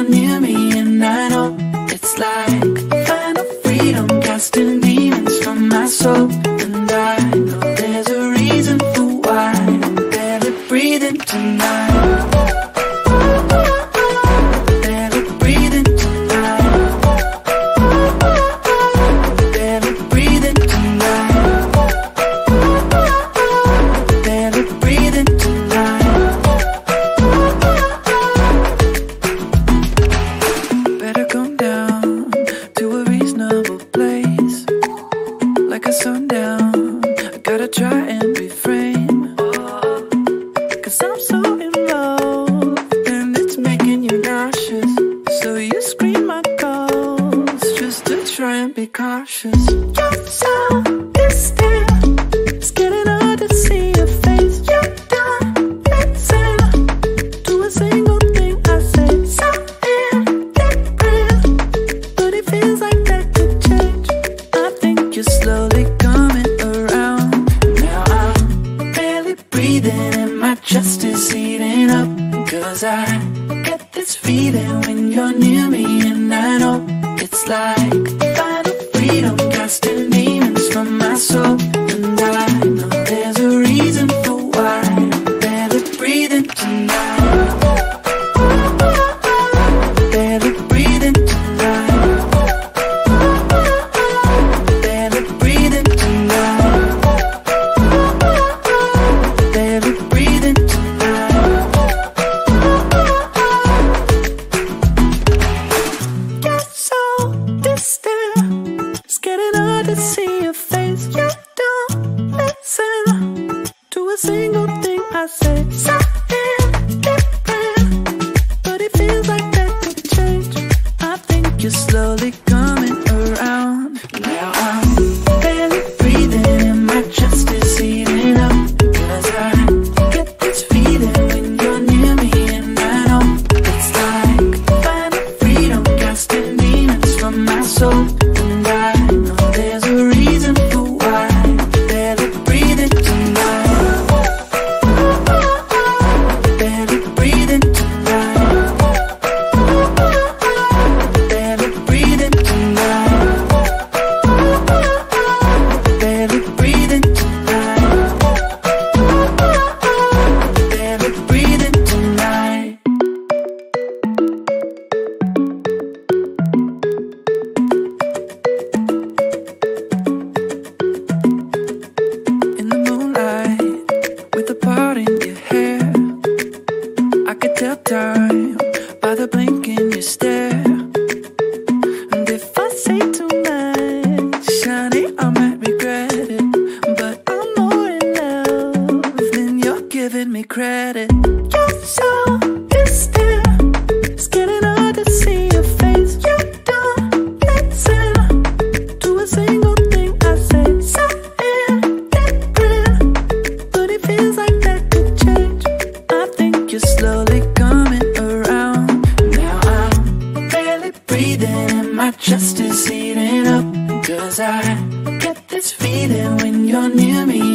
near me, and I know it's like final freedom, casting demons from my soul. And I know there's a reason for why I'm barely breathing tonight. Barely breathing tonight. Barely breathing tonight. Barely breathing tonight. Better come down to a reasonable place, like a sundown. I gotta try and refrain, 'cause I'm so in love and it's making you nauseous. So you scream my calls just to try and be cautious. You're so distant, it's getting hard to see your face. You don't listen to a single thing I say. Something different, but it feels like that could change. I think you're slowly coming around. Now I'm barely breathing and my chest is heating up, 'cause I get this feeling when you're near me, and I know it's like final freedom, casting demons from my soul. And I know there's a reason for why I'm barely breathing tonight. Barely breathing tonight. Barely breathing tonight. Barely breathing tonight. You're so distant, it's getting hard to see your face. You don't listen to a single thing I say. Something different, but it feels like that could change. I think you're slowly coming around. Now I'm barely breathing and my chest is heating up, 'cause I get this feeling when you're near me, and I know it's like final freedom, casting demons from my soul. And I know there's a reason for why I'm barely breathing tonight. Barely breathing tonight. Barely breathing tonight. Barely breathing tonight. Barely breathing tonight. In the moonlight, with the part in your hair, I could tell time by the blink in your stare. And if I say too much, honey, I might regret it. But I'm more in love than you're giving me credit. You're so distant, it's getting hard to see your face. You don't listen to a single thing I say. Something different, but it feels like that could change. I think you're slowly coming around. Now I'm barely breathing and my chest is heating up, 'cause I get this feeling when you're near me,